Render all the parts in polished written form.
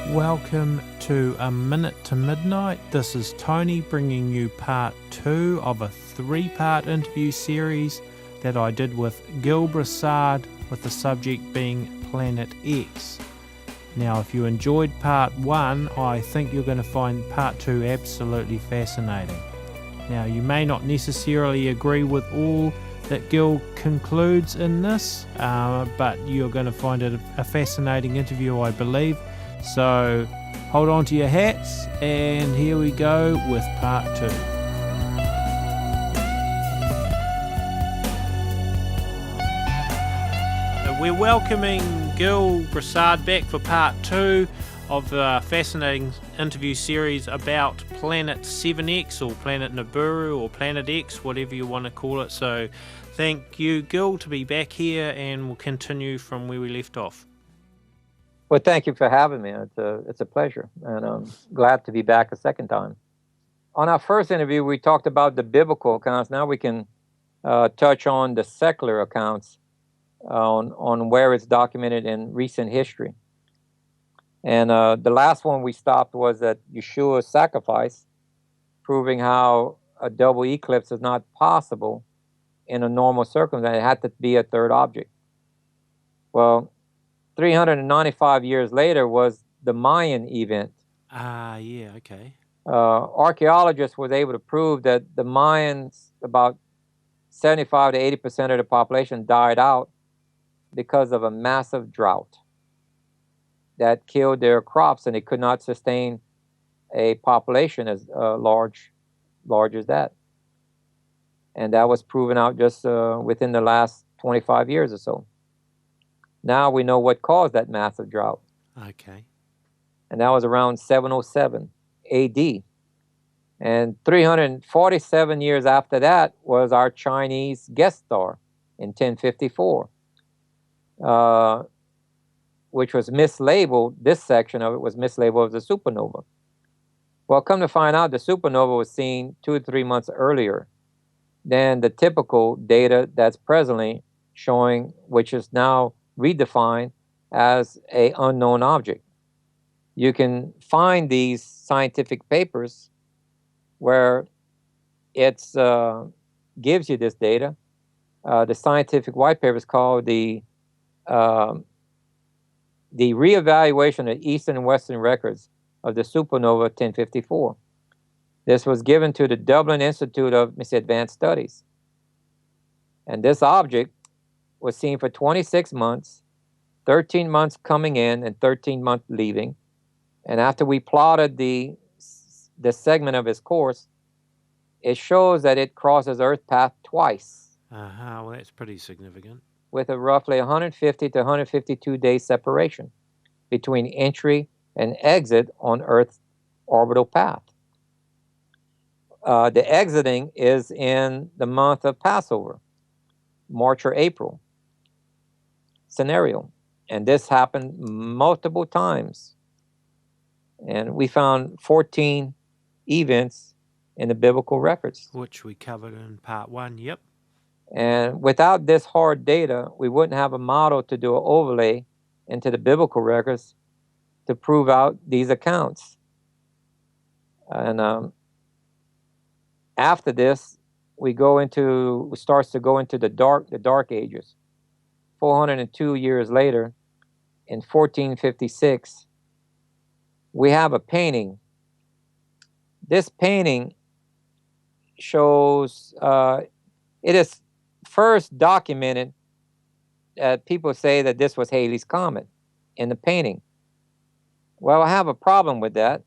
Welcome to A Minute to Midnight. This is Tony bringing you part 2 of a 3-part interview series that I did with Gill Broussard, with the subject being Planet X. Now, if you enjoyed part 1, I think you're going to find part 2 absolutely fascinating. Now, you may not necessarily agree with all that Gill concludes in this, but you're going to find it a fascinating interview, I believe. So hold on to your hats, and here we go with part 2. We're welcoming Gill Broussard back for part 2 of the fascinating interview series about Planet 7X, or Planet Nibiru, or Planet X, whatever you want to call it. So thank you, Gill, to be back here, and we'll continue from where we left off. Well, thank you for having me. It's a pleasure, and I'm glad to be back a second time. On our first interview, we talked about the biblical accounts. Now we can touch on the secular accounts on where it's documented in recent history. And the last one we stopped was at Yeshua's sacrifice, proving how a double eclipse is not possible in a normal circumstance. It had to be a third object. Well, 395 years later was the Mayan event. Yeah, okay. Archaeologists was able to prove that the Mayans, about 75 to 80% of the population died out because of a massive drought that killed their crops, and they could not sustain a population as large as that. And that was proven out just within the last 25 years or so. Now we know what caused that massive drought. Okay. And that was around 707 AD. And 347 years after that was our Chinese guest star in 1054, which was mislabeled. This section of it was mislabeled as a supernova. Well, come to find out, the supernova was seen 2 or 3 months earlier than the typical data that's presently showing, which is now redefined as an unknown object. You can find these scientific papers where it gives you this data. The scientific white paper is called the Reevaluation of Eastern and Western Records of the Supernova 1054. This was given to the Dublin Institute of Advanced Studies. And this object was seen for 26 months, 13 months coming in and 13 months leaving. And after we plotted the segment of its course, it shows that it crosses Earth's path twice. Well, that's pretty significant. With a roughly 150 to 152 day separation between entry and exit on Earth's orbital path. The exiting is in the month of Passover, March or April scenario. And this happened multiple times. And we found 14 events in the biblical records, which we covered in part 1, yep. And without this hard data, we wouldn't have a model to do an overlay into the biblical records to prove out these accounts. And after this, we starts to go into the dark ages. 402 years later, in 1456, we have a painting. This painting shows, it is first documented, people say that this was Halley's Comet in the painting. Well, I have a problem with that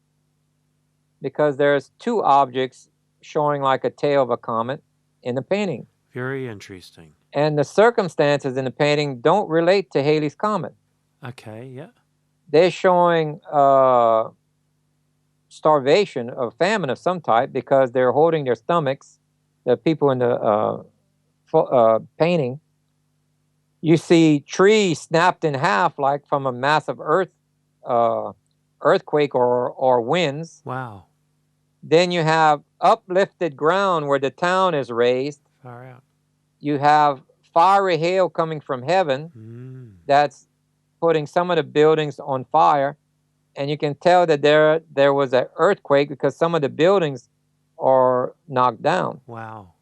because there's 2 objects showing like a tail of a comet in the painting. Very interesting. And the circumstances in the painting don't relate to Halley's Comet. Okay, yeah. They're showing starvation or famine of some type because they're holding their stomachs, the people in the painting. You see trees snapped in half like from a massive earthquake or winds. Wow. Then you have uplifted ground where the town is raised. Far out. You have fiery hail coming from heaven that's putting some of the buildings on fire, and you can tell that there was an earthquake because some of the buildings are knocked down. Wow.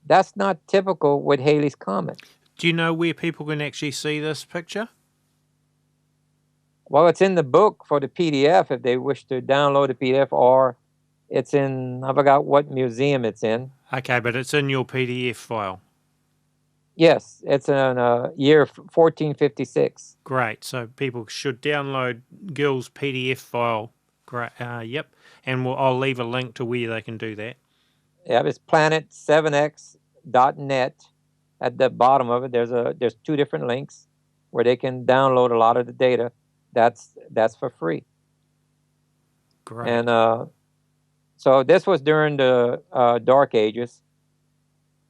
That's not typical with Halley's Comet. Do you know where people can actually see this picture? Well, it's in the book for the PDF if they wish to download the PDF, or it's in, I forgot what museum it's in. Okay, but it's in your PDF file. Yes, it's in year 1456. Great. So people should download Gill's PDF file. Great. Yep. And I'll leave a link to where they can do that. Yeah, it's planet7x.net. At the bottom of it, there's two different links where they can download a lot of the data. That's for free. Great. And so this was during the Dark Ages,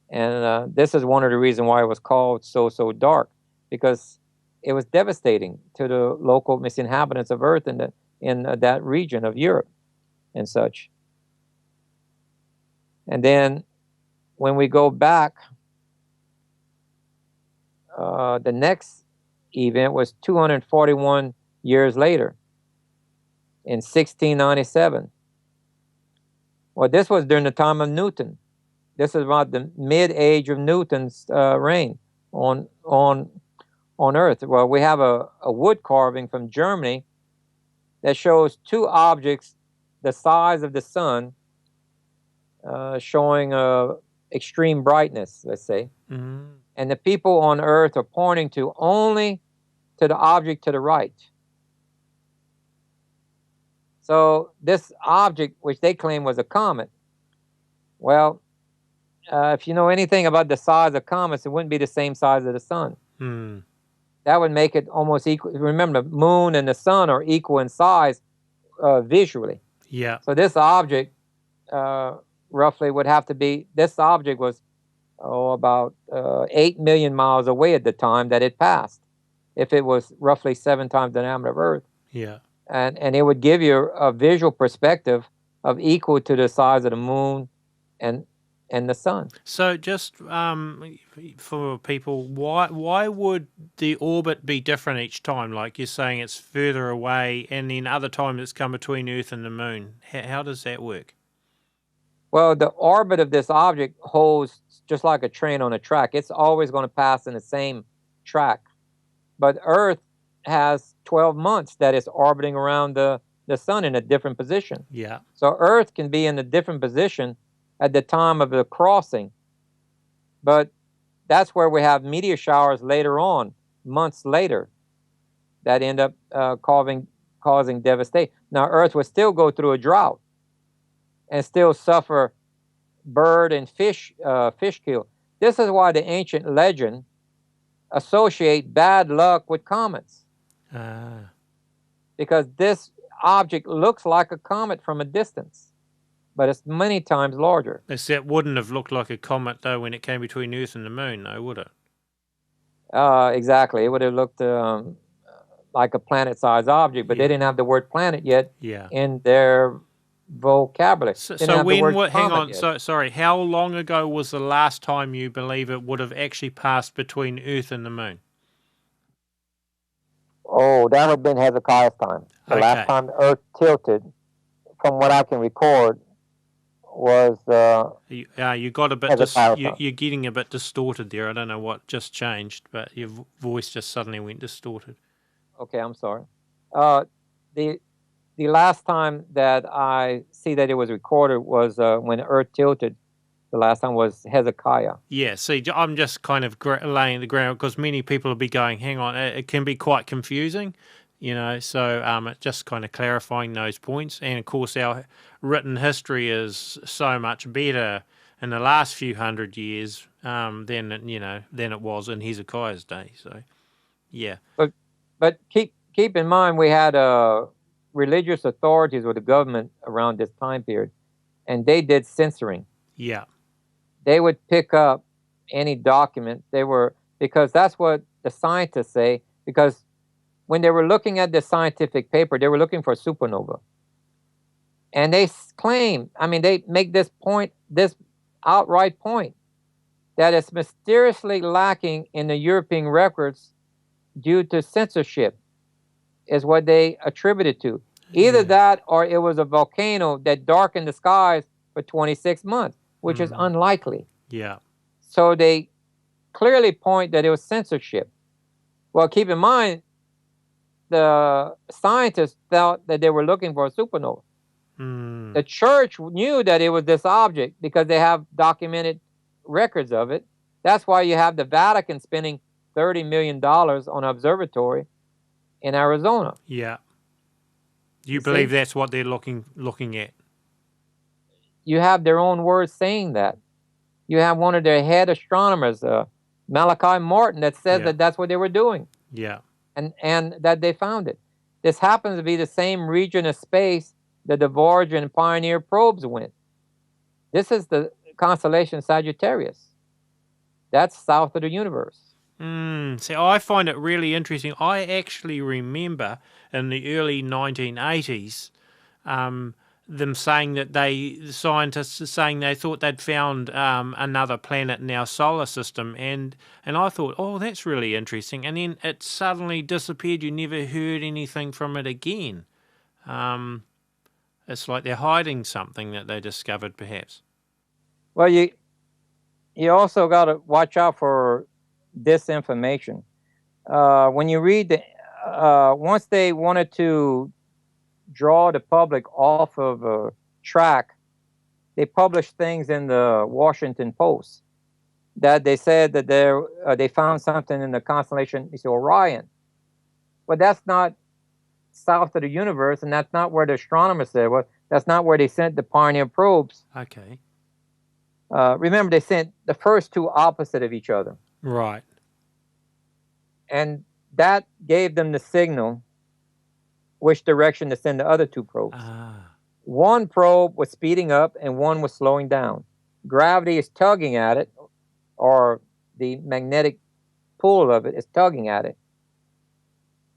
and this is one of the reasons why it was called so dark, because it was devastating to the local inhabitants of Earth in that region of Europe and such. And then when we go back, the next event was 241 years later, in 1697. Well, this was during the time of Newton. This is about the mid-age of Newton's reign on Earth. Well, we have a wood carving from Germany that shows two objects the size of the sun, showing extreme brightness, let's say. Mm-hmm. And the people on Earth are pointing only to the object to the right. So this object, which they claim was a comet, well, if you know anything about the size of comets, it wouldn't be the same size of the sun. Mm. That would make it almost equal. Remember, the moon and the sun are equal in size visually. Yeah. So this object roughly would have to be, this object was about 8 million miles away at the time that it passed, if it was roughly 7 times the diameter of Earth. Yeah. And it would give you a visual perspective of equal to the size of the moon and the sun. So just for people, why would the orbit be different each time? Like you're saying it's further away, and then other times it's come between Earth and the moon. How does that work? Well, the orbit of this object holds just like a train on a track. It's always going to pass in the same track. But Earth has 12 months that it's orbiting around the sun in a different position. Yeah. So Earth can be in a different position at the time of the crossing. But that's where we have meteor showers later on, months later, that end up causing devastation. Now, Earth would still go through a drought and still suffer bird and fish kill. This is why the ancient legend associate bad luck with comets. Because this object looks like a comet from a distance, but it's many times larger. It wouldn't have looked like a comet, though, when it came between Earth and the moon, though, would it? Exactly. It would have looked like a planet-sized object, but they didn't have the word planet yet in their vocabulary. So hang on, sorry, how long ago was the last time you believe it would have actually passed between Earth and the moon? Oh, that would have been Hezekiah's time. The last time the Earth tilted, from what I can record, was you got a bit you're getting a bit distorted there. I don't know what just changed, but your voice just suddenly went distorted. Okay, I'm sorry. The last time that I see that it was recorded was when the Earth tilted. The last time was Hezekiah. Yeah, see, I'm just kind of laying the ground because many people will be going, hang on, it can be quite confusing, so it's just kind of clarifying those points. And, of course, our written history is so much better in the last few hundred years than it was in Hezekiah's day. So, yeah. But keep in mind we had religious authorities or the government around this time period, and they did censoring. Yeah. They would pick up any document. Because that's what the scientists say, because when they were looking at the scientific paper, they were looking for supernova. And they claim, they make this outright point, that it's mysteriously lacking in the European records due to censorship, is what they attribute it to. Either Yeah. that or it was a volcano that darkened the skies for 26 months, which is unlikely. Yeah. So they clearly point that it was censorship. Well, keep in mind, the scientists felt that they were looking for a supernova. The church knew that it was this object because they have documented records of it. That's why you have the Vatican spending $30 million on an observatory in Arizona. Yeah. You You believe see? that's what they're looking at? You have their own words saying that. You have one of their head astronomers, Malachi Martin, that says Yeah. that that's what they were doing. Yeah. And that they found it. This happens to be the same region of space that the Voyager and Pioneer probes went. This is the constellation Sagittarius. That's south of the universe. See, I find it really interesting. I actually remember in the early 1980s them saying that the scientists saying they thought they'd found another planet in our solar system, and I thought, oh, that's really interesting. And then it suddenly disappeared. You never heard anything from it again. It's like they're hiding something that they discovered, perhaps. Well, you also got to watch out for disinformation. When you read once they wanted to draw the public off of track, they published things in the Washington Post that they said that they found something in the constellation Orion, but that's not south of the universe, and that's not where the astronomers said. Well, that's not where they sent the Pioneer probes. Okay. Remember, they sent the first two opposite of each other. Right. And that gave them the signal which direction to send the other two probes. One probe was speeding up and one was slowing down. Gravity is tugging at it, or the magnetic pull of it is tugging at it,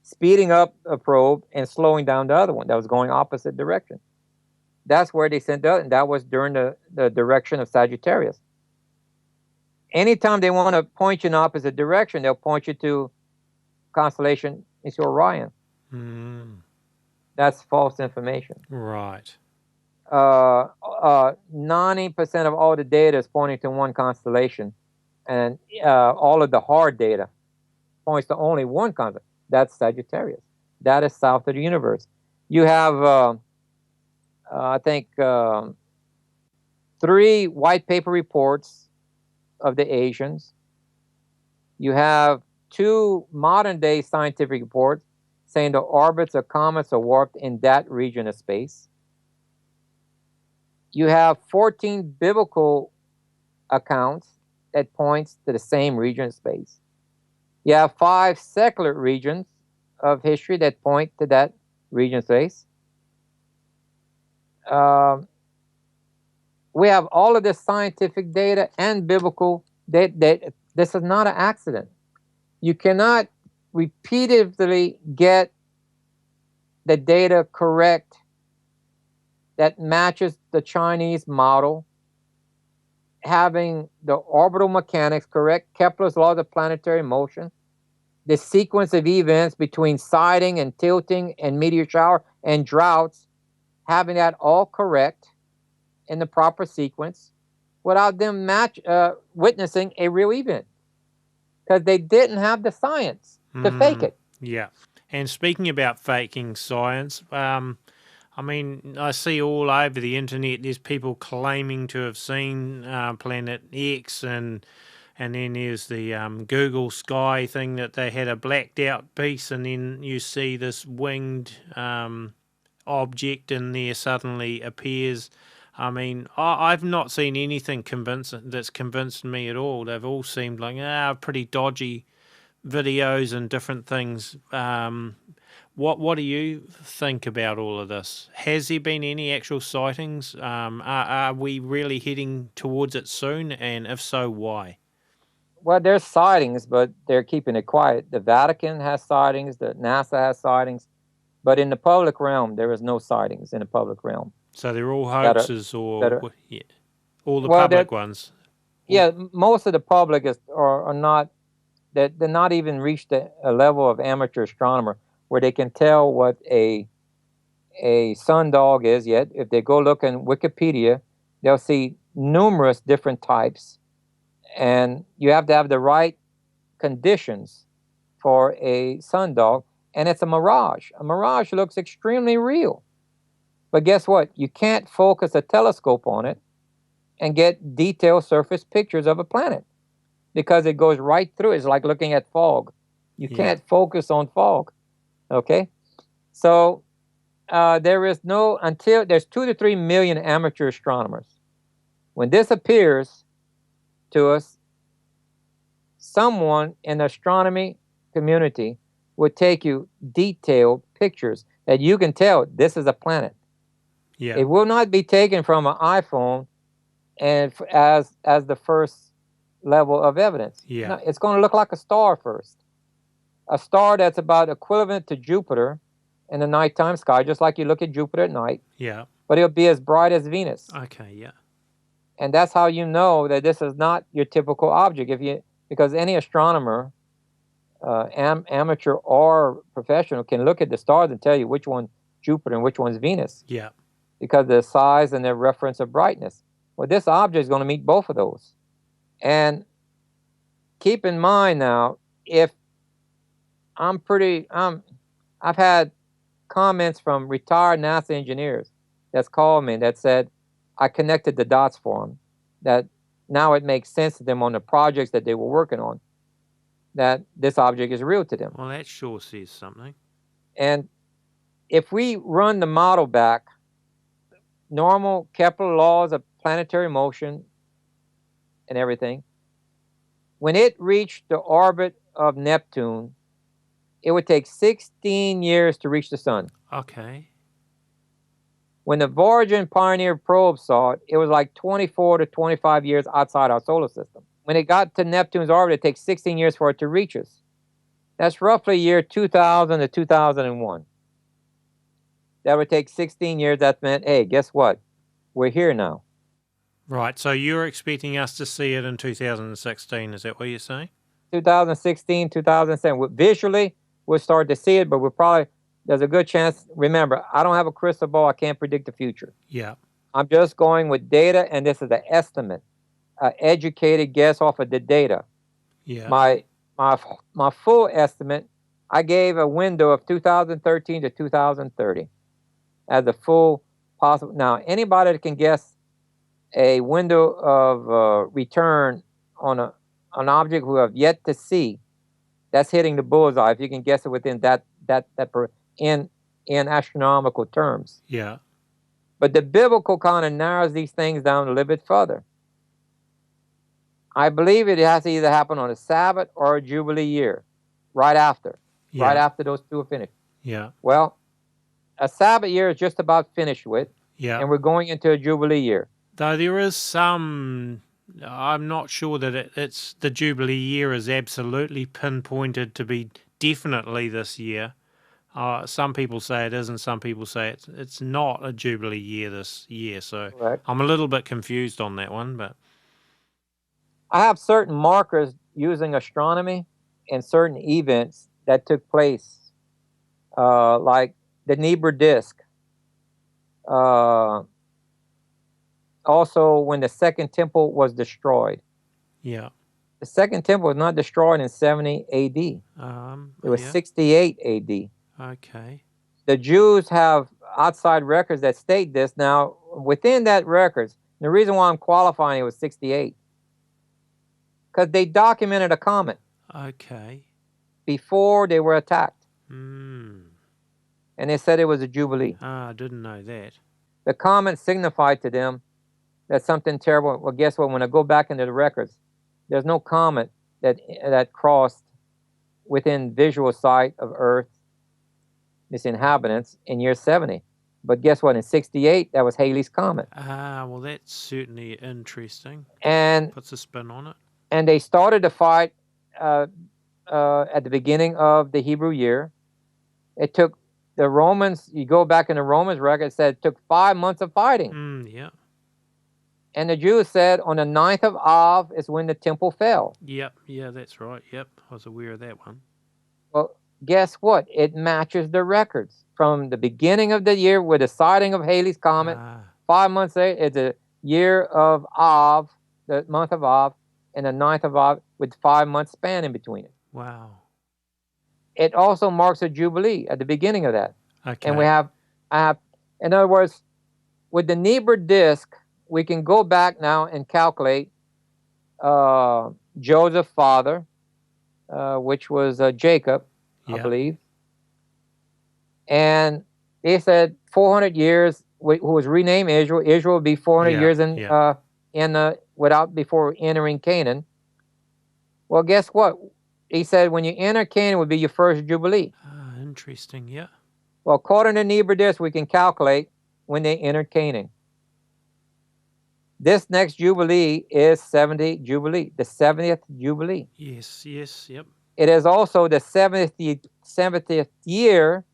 speeding up a probe and slowing down the other one that was going opposite direction. That's where they sent that, and that was during the direction of Sagittarius. Anytime they want to point you in opposite direction, they'll point you to constellation Orion. That's false information. Right. 90% of all the data is pointing to one constellation, and all of the hard data points to only one constellation. That's Sagittarius. That is south of the universe. You have, I think, 3 white paper reports of the Asians. You have 2 modern-day scientific reports saying the orbits of comets are warped in that region of space. You have 14 biblical accounts that points to the same region of space. You have 5 secular regions of history that point to that region of space. We have all of this scientific data and biblical data. This is not an accident. You cannot repeatedly get the data correct that matches the Chinese model, having the orbital mechanics correct, Kepler's laws of planetary motion, the sequence of events between siding and tilting and meteor shower and droughts, having that all correct in the proper sequence without them witnessing a real event, because they didn't have the science to fake it. Yeah. And speaking about faking science, I mean, I see all over the internet there's people claiming to have seen Planet X, and then there's the Google Sky thing that they had a blacked out piece, and then you see this winged object in there suddenly appears. I mean, I've not seen anything that's convinced me at all. They've all seemed like pretty dodgy videos and different things. What do you think about all of this? Has there been any actual sightings? Are we really heading towards it soon? And if so, why? Well, there's sightings, but they're keeping it quiet. The Vatican has sightings, the NASA has sightings, but in the public realm, there is no sightings in the public realm. So they're all hoaxes, all the public ones? Yeah, most of the public are not, they're not even reached a level of amateur astronomer where they can tell what a a sundog is yet. If they go look in Wikipedia, they'll see numerous different types, and you have to have the right conditions for a sundog, and it's a mirage. A mirage looks extremely real. But guess what? You can't focus a telescope on it and get detailed surface pictures of a planet because it goes right through. It's like looking at fog. You can't focus on fog. Okay? So there's 2 to 3 million amateur astronomers. When this appears to us, someone in the astronomy community would take you detailed pictures that you can tell this is a planet. Yeah. It will not be taken from an iPhone and as the first level of evidence. Yeah. No, it's going to look like a star first. A star that's about equivalent to Jupiter in the nighttime sky, just like you look at Jupiter at night. Yeah. But it'll be as bright as Venus. Okay, yeah. And that's how you know that this is not your typical object. Because any astronomer, amateur or professional, can look at the stars and tell you which one's Jupiter and which one's Venus. Yeah. Because of the size and the reference of brightness. Well, this object is going to meet both of those. And keep in mind now, if I've had comments from retired NASA engineers that's called me that said, I connected the dots for them, that now it makes sense to them on the projects that they were working on, that this object is real to them. Well, that sure says something. And if we run the model back, normal Kepler laws of planetary motion and everything, when it reached the orbit of Neptune, it would take 16 years to reach the sun. Okay. When the Voyager and Pioneer probes saw it, it was like 24 to 25 years outside our solar system. When it got to Neptune's orbit, it takes 16 years for it to reach us. That's roughly year 2000 to 2001. That would take 16 years. That meant, hey, guess what? We're here now. Right, so you're expecting us to see it in 2016, is that what you're saying? 2016, 2007. Visually, we'll start to see it, but there's a good chance. Remember, I don't have a crystal ball. I can't predict the future. Yeah. I'm just going with data, and this is an estimate, an educated guess off of the data. Yeah. My full estimate, I gave a window of 2013 to 2030 as a full possible. Now, anybody that can guess a window of return on an object who have yet to see, that's hitting the bullseye. If you can guess it within in astronomical terms. Yeah. But the biblical kind of narrows these things down a little bit further. I believe it has to either happen on a Sabbath or a Jubilee year, right after those two are finished. Yeah. Well, a Sabbath year is just about finished with, and we're going into a Jubilee year. Though there is some, I'm not sure that it's the Jubilee year is absolutely pinpointed to be definitely this year. Some people say it is, and some people say it's not a Jubilee year this year. So Correct. I'm a little bit confused on that one, but I have certain markers using astronomy and certain events that took place, like the Nebra disk. Also, when the Second Temple was destroyed. Yeah. The Second Temple was not destroyed in 70 A.D. It was 68 A.D. Okay. The Jews have outside records that state this. Now, within that records, the reason why I'm qualifying it was 68, because they documented a comet. Okay. Before they were attacked. And they said it was a Jubilee. I didn't know that. The comet signified to them that something terrible. Well, guess what? When I go back into the records, there's no comet that crossed within visual sight of Earth, its inhabitants, in year 70. But guess what? In 68, that was Halley's Comet. Well, that's certainly interesting. And puts a spin on it. And they started the fight at the beginning of the Hebrew year. It took the Romans, you go back in the Romans record, it said it took 5 months of fighting. Yeah. And the Jews said on the 9th of Av is when the temple fell. Yep, yeah, that's right. Yep, I was aware of that one. Well, guess what? It matches the records from the beginning of the year with the sighting of Halley's Comet. 5 months later, it's the year of Av, the month of Av, and the 9th of Av with 5 months span in between it. Wow. It also marks a jubilee at the beginning of that. Okay. And I have, in other words, with the Niebuhr disk, we can go back now and calculate Joseph's father, which was Jacob, I believe. And they said 400 years, who was renamed Israel. Israel would be 400 years before entering Canaan. Well, guess what? He said when you enter Canaan would be your first jubilee. Interesting, yeah. Well, according to Niebuhr disk, we can calculate when they entered Canaan. This next jubilee is 70th jubilee, the 70th jubilee. Yes, yep. It is also the 70th year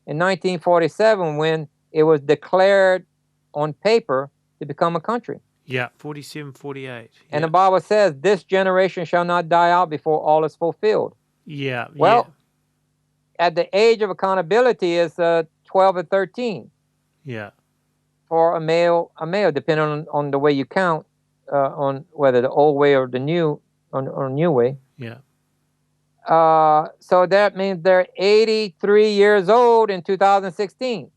in 1947 when it was declared on paper to become a country. Yeah, 47, 48. And the Bible says, this generation shall not die out before all is fulfilled. Yeah. Well, at the age of accountability is 12 or 13. Yeah. For a male, depending on the way you count, on whether the old way or the new way. Yeah. So that means they're 83 years old in 2016.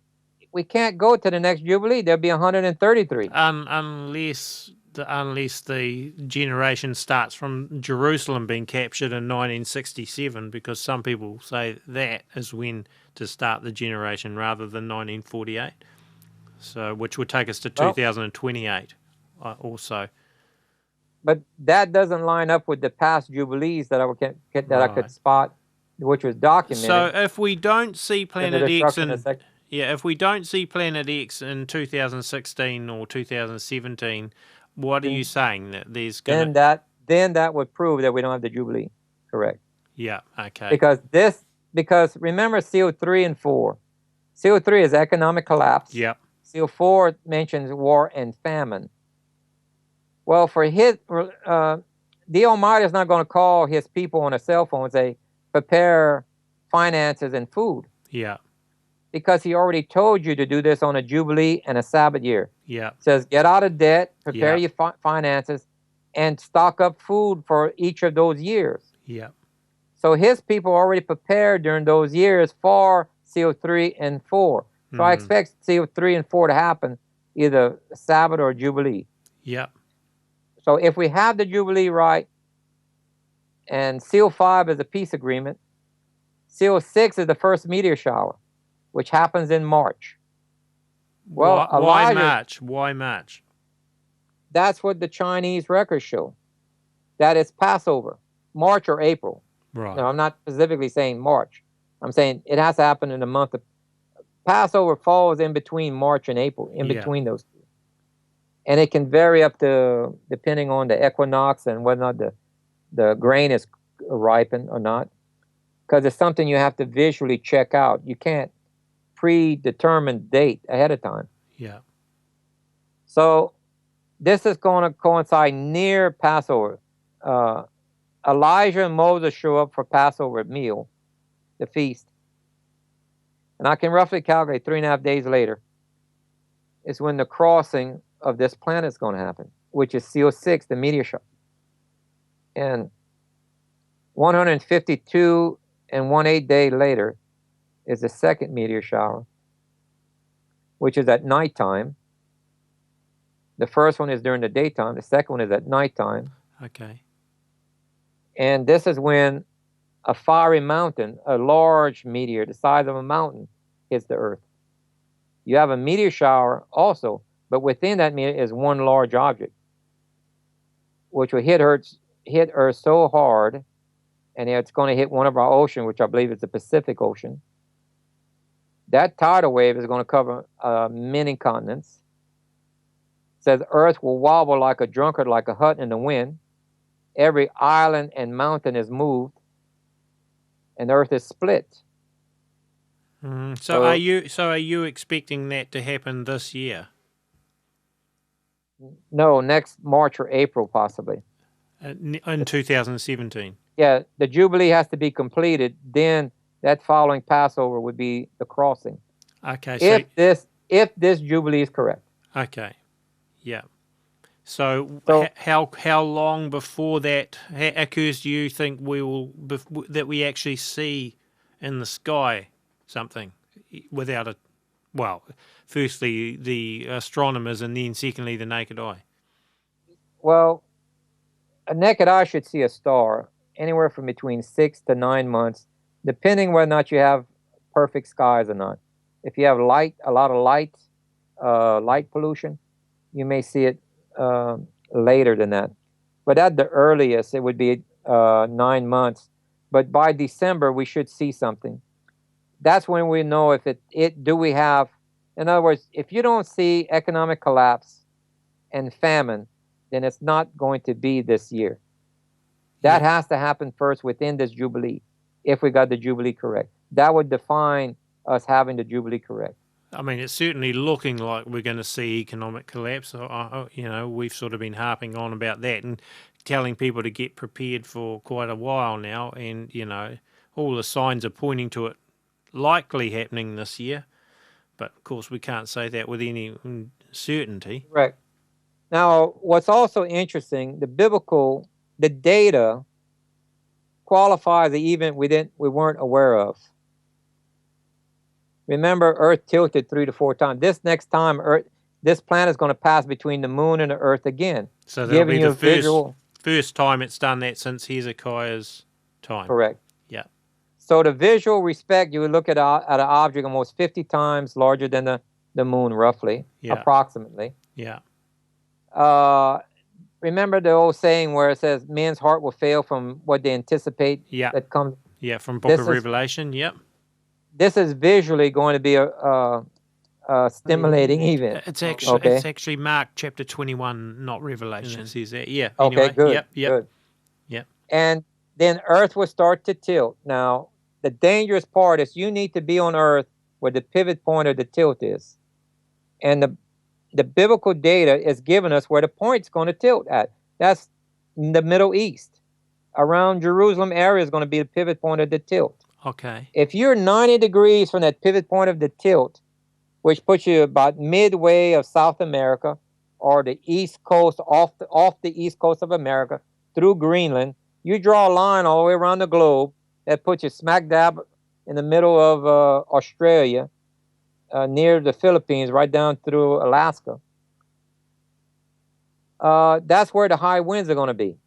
We can't go to the next jubilee. They'll be 133. Unless the generation starts from Jerusalem being captured in 1967, because some people say that is when to start the generation rather than 1948. So, which would take us to 2028 also. But that doesn't line up with the past jubilees that I could spot, which was documented. So if we don't see Planet X if we don't see Planet X in 2016 or 2017, what are you saying that there's going to? Then that would prove that we don't have the jubilee. Correct. Yeah. Okay. Because remember seal 3 and 4. Seal 3 is economic collapse. Yep. Seal 4 mentions war and famine. Well, for the Almighty is not going to call his people on a cell phone and say, prepare finances and food. Yeah. Because he already told you to do this on a jubilee and a Sabbath year. Yeah. Says get out of debt, prepare your finances, and stock up food for each of those years. Yeah. So his people already prepared during those years for seal 3 and 4. So I expect seal 3 and 4 to happen either Sabbath or Jubilee. Yeah. So if we have the Jubilee right, and seal 5 is a peace agreement, seal 6 is the first meteor shower, which happens in March. Well, why March? Why March? That's what the Chinese records show. That is Passover, March or April. Right. No, I'm not specifically saying March. I'm saying it has to happen in the month of Passover falls in between March and April, between those two. And it can vary up to, depending on the equinox and whether or not the grain is ripened or not. Because it's something you have to visually check out. You can't predetermine date ahead of time. Yeah. So this is going to coincide near Passover. Elijah and Moses show up for Passover meal, the feast. And I can roughly calculate 3.5 days later is when the crossing of this planet is going to happen, which is seal 6, the meteor shower. And 152 and 1/8 day later is the second meteor shower, which is at nighttime. The first one is during the daytime. The second one is at nighttime. Okay. And this is when a fiery mountain, a large meteor the size of a mountain, hits the Earth. You have a meteor shower also, but within that meteor is one large object, which will hit Earth so hard, and it's going to hit one of our oceans, which I believe is the Pacific Ocean. That tidal wave is going to cover many continents. It says Earth will wobble like a drunkard, like a hut in the wind. Every island and mountain is moved, and Earth is split. So are you expecting that to happen this year? No, next March or April possibly. In 2017. Yeah, the Jubilee has to be completed. Then that following Passover would be the crossing. Okay. So If this Jubilee is correct. okay. Yeah. So, So how long before that occurs do you think that we actually see in the sky something without a, well, firstly the astronomers and then secondly the naked eye? well, a naked eye should see a star anywhere from between 6 to 9 months, depending whether or not you have perfect skies or not. If you have a lot of light pollution, you may see it later than that. But at the earliest, it would be 9 months. But by December, we should see something. That's when we know if do we have, in other words, if you don't see economic collapse and famine, then it's not going to be this year. That has to happen first within this Jubilee, if we got the Jubilee correct. That would define us having the Jubilee correct. I mean, it's certainly looking like we're going to see economic collapse. We've sort of been harping on about that and telling people to get prepared for quite a while now. And, all the signs are pointing to it likely happening this year. But, of course, we can't say that with any certainty. Correct. Now, what's also interesting, the data qualifies the event we weren't aware of. Remember, Earth tilted 3 to 4 times. This next time, this planet is going to pass between the moon and the Earth again. So that'll be the first time it's done that since Hezekiah's time. Correct. Yeah. So the visual respect, you would look at an object almost 50 times larger than the moon, roughly, approximately. Yeah. Remember the old saying where it says, "Men's heart will fail from what they anticipate." Yeah. That comes. Yeah, from Book of Revelation. Yep. This is visually going to be a stimulating event. It's actually Mark chapter 21, not Revelation. It says that. Yeah. Okay. Anyway, Good. Yep. Yep. And then Earth will start to tilt. Now, the dangerous part is you need to be on Earth where the pivot point of the tilt is, and the biblical data is giving us where the point's going to tilt at. That's in the Middle East. Around Jerusalem area is going to be the pivot point of the tilt. Okay. If you're 90 degrees from that pivot point of the tilt, which puts you about midway of South America or the East Coast, off the East Coast of America, through Greenland, you draw a line all the way around the globe that puts you smack dab in the middle of Australia, near the Philippines, right down through Alaska. That's where the high winds are going to be.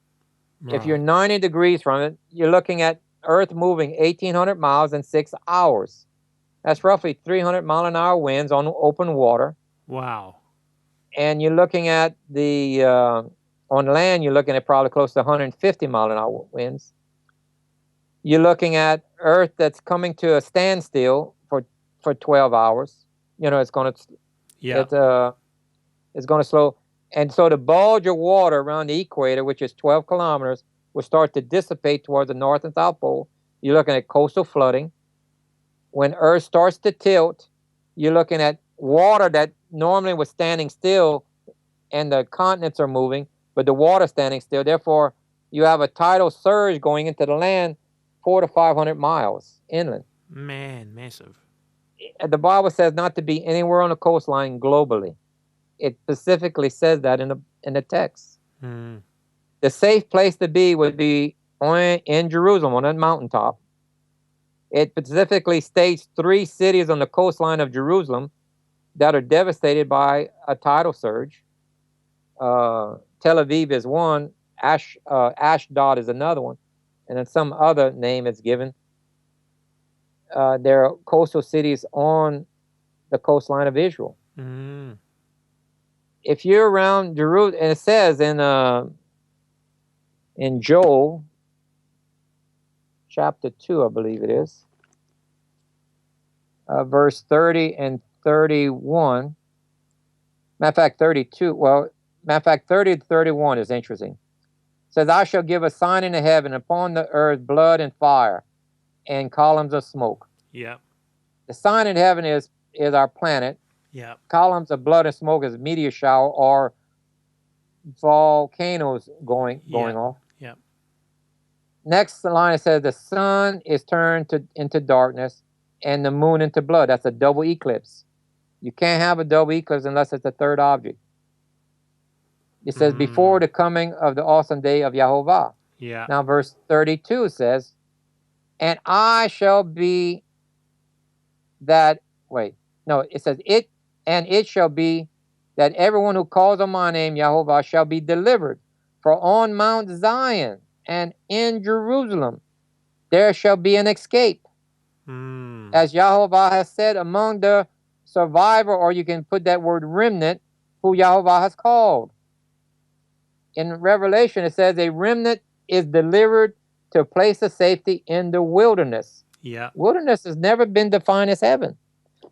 Right. If you're 90 degrees from it, you're looking at Earth moving 1,800 miles in 6 hours. That's roughly 300-mile-an-hour winds on open water. Wow. And you're looking at on land, you're looking at probably close to 150-mile-an-hour winds. You're looking at Earth that's coming to a standstill for 12 hours. It's going to slow. And so the bulge of water around the equator, which is 12 kilometers, will start to dissipate towards the North and South Pole. You're looking at coastal flooding. When Earth starts to tilt, you're looking at water that normally was standing still and the continents are moving, but the water standing still. Therefore, you have a tidal surge going into the land 400 to 500 miles inland. Man, massive. The Bible says not to be anywhere on the coastline globally. It specifically says that in the text. Mm. The safe place to be would be in Jerusalem on a mountaintop. It specifically states 3 cities on the coastline of Jerusalem that are devastated by a tidal surge. Tel Aviv is one, Ashdod is another one, and then some other name is given. There are coastal cities on the coastline of Israel. Mm. If you're around Jerusalem, and it says in Joel chapter 2, I believe it is, verse 30 and 31. Matter of fact, 32. Well, matter of fact, 30 to 31 is interesting. It says, "I shall give a sign in the heaven, upon the earth blood and fire, and columns of smoke." Yeah. The sign in heaven is our planet. Yeah. Columns of blood and smoke is meteor shower or volcanoes going off. Yeah. next line it says the sun is turned into darkness and the moon into blood. That's a double eclipse. You can't have a double eclipse unless it's a third object. It says before the coming of the awesome day of Yahovah. Yeah. Now verse 32 says, and I shall be that, it says it shall be that everyone who calls on my name, Yahovah, shall be delivered. For on Mount Zion and in Jerusalem there shall be an escape. As Yahovah has said, among the survivor, or you can put that word remnant, who Yahovah has called. In Revelation it says a remnant is delivered to a place of safety in the wilderness. Yeah. Wilderness has never been defined as heaven.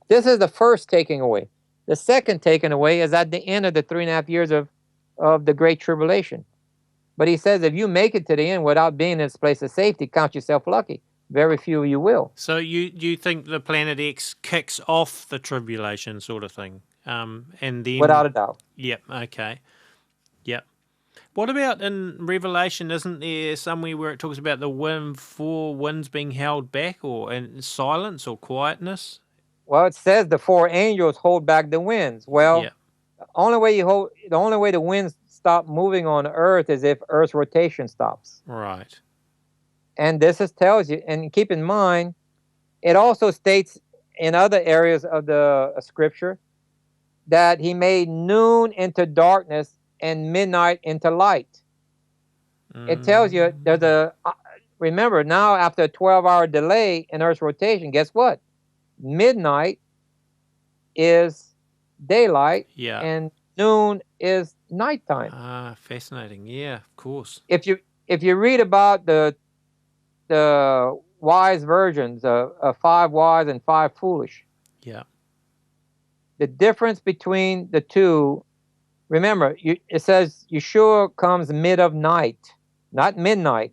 This is the first taking away. The second taking away is at the end of the 3.5 years of the Great Tribulation. But he says if you make it to the end without being in this place of safety, count yourself lucky. Very few of you will. So you think the Planet X kicks off the tribulation sort of thing? And then... Without a doubt. Yep, okay. Yep. What about in Revelation? Isn't there somewhere where it talks about the four winds being held back, or in silence or quietness? Well, it says the four angels hold back the winds. Well, yeah. the only way the winds stop moving on Earth is if Earth's rotation stops. Right. And this tells you, and keep in mind, it also states in other areas of the Scripture that he made noon into darkness and midnight into light. It tells you there's remember now after a 12-hour delay in Earth's rotation, guess what? Midnight is daylight and noon is nighttime. Ah, fascinating. Yeah, of course. If you read about the wise virgins of 5 wise and 5 foolish. Yeah. The difference between the two, remember, it says Yeshua comes mid of night, not midnight.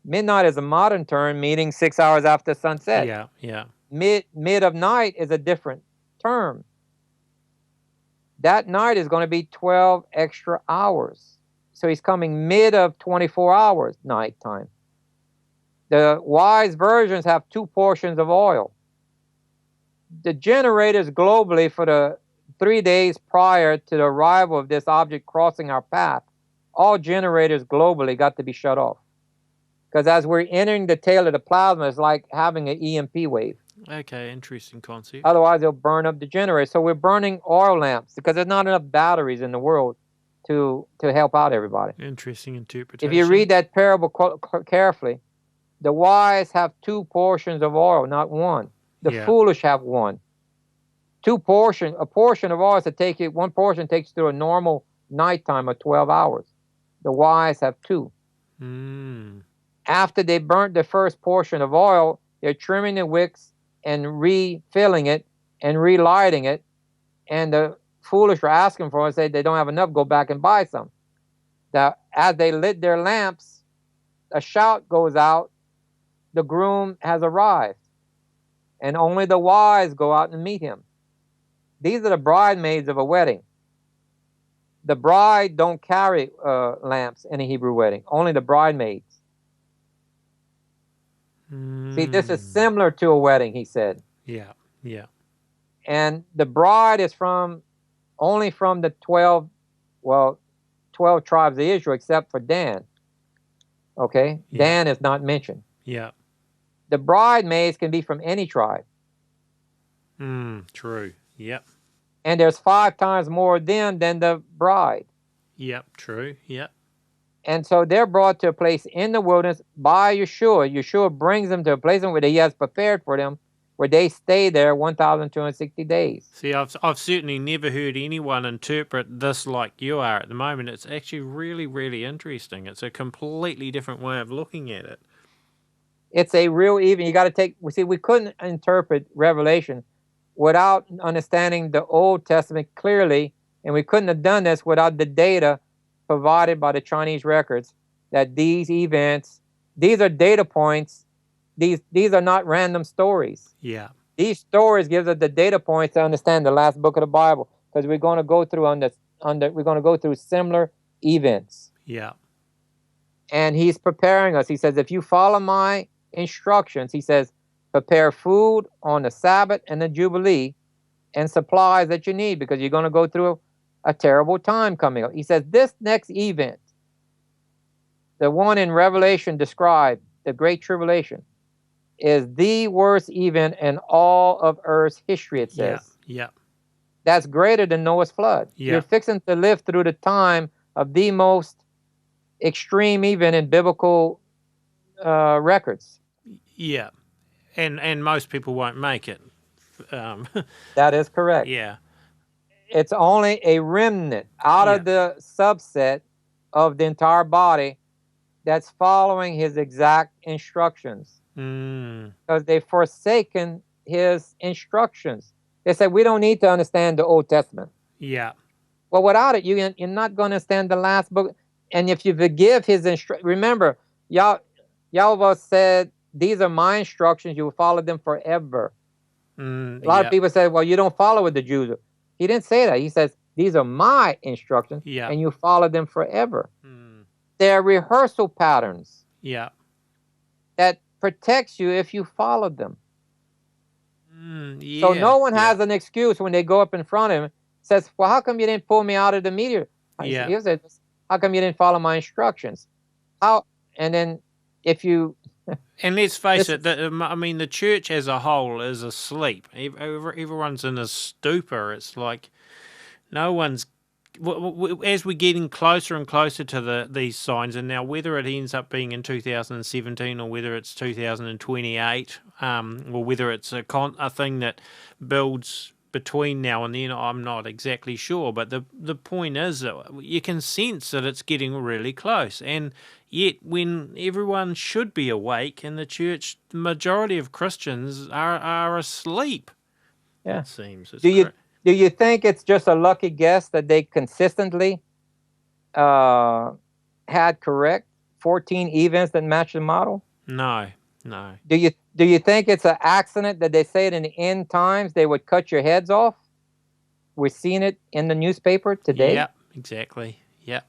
Midnight is a modern term meaning 6 hours after sunset. Yeah, yeah. Mid of night is a different term. That night is going to be 12 extra hours. So he's coming mid of 24 hours nighttime. The wise virgins have 2 portions of oil. The generators globally for the 3 days prior to the arrival of this object crossing our path, all generators globally got to be shut off. Because as we're entering the tail of the plasma, it's like having an EMP wave. Okay, interesting concept. Otherwise, it'll burn up the generator. So we're burning oil lamps because there's not enough batteries in the world to help out everybody. Interesting interpretation. If you read that parable carefully, the wise have 2 portions of oil, not 1. The foolish have 1. A portion of oil to take it. 1 portion takes you through a normal nighttime of 12 hours. The wise have 2. After they burnt the first portion of oil, they're trimming the wicks and refilling it and relighting it. And the foolish are asking for it and say they don't have enough, go back and buy some. Now, as they lit their lamps, a shout goes out, the groom has arrived. And only the wise go out and meet him. These are the bridesmaids of a wedding. The bride don't carry lamps in a Hebrew wedding, only the bridesmaids. See, this is similar to a wedding, he said. Yeah, yeah. And the bride is only from the 12 tribes of Israel, except for Dan. Okay? Yeah. Dan is not mentioned. Yeah. The bridesmaids can be from any tribe. True. Yep. And there's 5 times more of them than the bride. Yep, true. Yep. And so they're brought to a place in the wilderness by Yeshua. Yeshua brings them to a place where he has prepared for them, where they stay there 1,260 days. See, I've certainly never heard anyone interpret this like you are at the moment. It's actually really, really interesting. It's a completely different way of looking at it. It's a real even. You got to we couldn't interpret Revelation without understanding the Old Testament clearly, and we couldn't have done this without the data provided by the Chinese records that these events, these are data points. These are not random stories. Yeah. These stories gives us the data points to understand the last book of the Bible, because we're going to go through we're going to go through similar events. Yeah. And he's preparing us. He says, if you follow my instructions, he says, prepare food on the Sabbath and the Jubilee and supplies that you need, because you're going to go through a terrible time coming up. He says, this next event, the one in Revelation described, the Great Tribulation, is the worst event in all of Earth's history, it says. Yeah. That's greater than Noah's flood. Yeah. You're fixing to live through the time of the most extreme event in biblical records. Yeah. And most people won't make it. That is correct. Yeah. It's only a remnant out of the subset of the entire body that's following his exact instructions. Because they've forsaken his instructions. They said, we don't need to understand the Old Testament. Yeah. Well, without it, you're not going to understand the last book. And if you forgive his instructions, remember, Yahweh said, these are my instructions, you will follow them forever. A lot of people say, well, you don't follow with the Jews. He didn't say that. He says, these are my instructions, and you follow them forever. They're rehearsal patterns that protects you if you follow them. So no one has an excuse when they go up in front of him, says, well, how come you didn't pull me out of the meteor? He said, how come you didn't follow my instructions? And then if you... And let's face it, I mean, the church as a whole is asleep. Everyone's in a stupor. It's like no one's... As we're getting closer and closer to these signs, and now whether it ends up being in 2017 or whether it's 2028, or whether it's a thing that builds between now and then, I'm not exactly sure. But the point is that you can sense that it's getting really close. And yet when everyone should be awake in the church, the majority of Christians are asleep, it seems. Do you think it's just a lucky guess that they consistently had correct 14 events that match the model? No. Do you think it's an accident that they say it in the end times they would cut your heads off? We're seeing it in the newspaper today. Yeah, exactly. Yeah.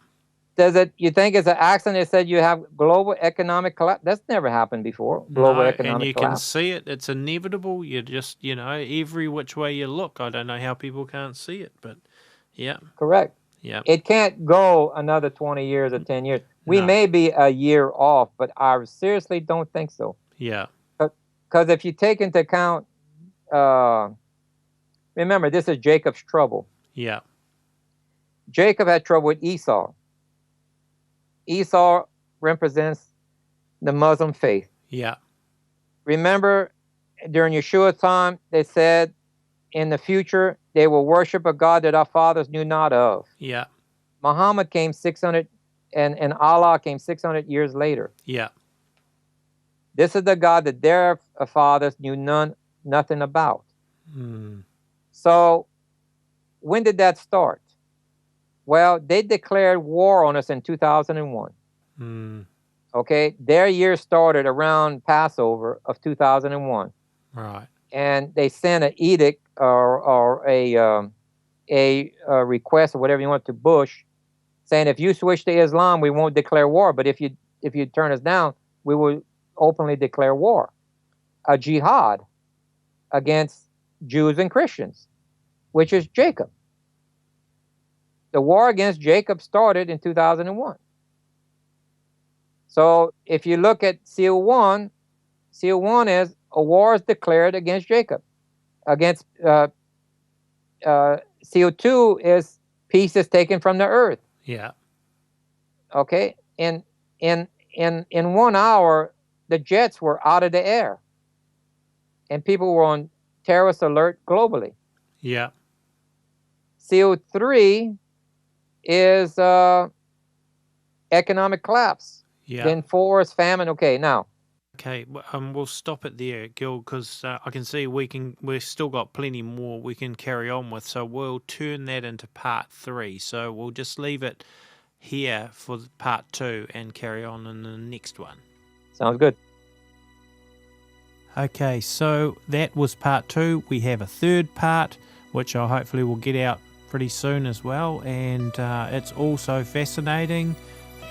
You think it's an accident they said you have global economic collapse? That's never happened before. Global economic collapse. And you can see it. It's inevitable. You just, every which way you look. I don't know how people can't see it, but yeah. Correct. Yeah. It can't go another 20 years or 10 years. We may be a year off, but I seriously don't think so. Yeah. Because if you take into account, remember, this is Jacob's trouble. Yeah. Jacob had trouble with Esau. Esau represents the Muslim faith. Yeah. Remember, during Yeshua's time, they said in the future they will worship a God that our fathers knew not of. Yeah. Muhammad came 600, and Allah came 600 years later. Yeah. This is the God that their fathers knew nothing about. So, when did that start? Well, they declared war on us in 2001. Okay, their year started around Passover of 2001. Right. And they sent an edict or a request or whatever you want to Bush, saying if you switch to Islam, we won't declare war. But if you turn us down, we will openly declare war, a jihad against Jews and Christians, which is Jacob. The war against Jacob started in 2001. So if you look at Seal 1 is a war is declared against Jacob. Against Seal 2 is peace is taken from the earth. Yeah. Okay? In 1 hour, the jets were out of the air. And people were on terrorist alert globally. Yeah. Seal 3 is economic collapse. Yeah. Then 4 is famine. Okay, now. Okay, we'll stop it there, Gill, because I can see we've still got plenty more we can carry on with, so we'll turn that into part 3. So we'll just leave it here for part 2 and carry on in the next one. Sounds good. Okay, so that was part 2. We have a third part, which I hopefully will get out pretty soon as well, and it's also fascinating,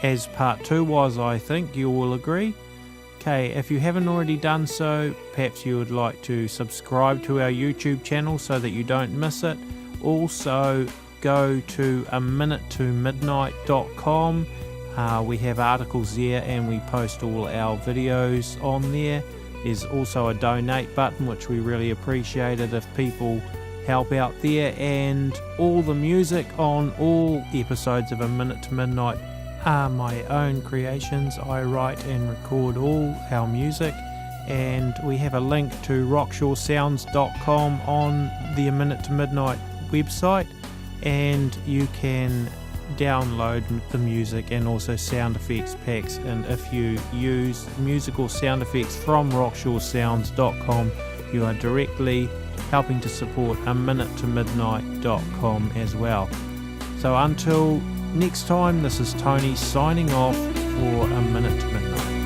as part 2 was, I think you will agree. Okay, if you haven't already done so, perhaps you would like to subscribe to our YouTube channel so that you don't miss it. Also, go to aminutetomidnight.com. We have articles there and we post all our videos on there. There's also a donate button, which we really appreciate it if people help out there. And all the music on all episodes of A Minute to Midnight are my own creations. I write and record all our music, and we have a link to rockshawsounds.com on the A Minute to Midnight website, and you can download the music and also sound effects packs. And if you use musical sound effects from rockshawsounds.com, you are directly helping to support aminutetomidnight.com as well. So until next time, this is Tony signing off for A Minute to Midnight.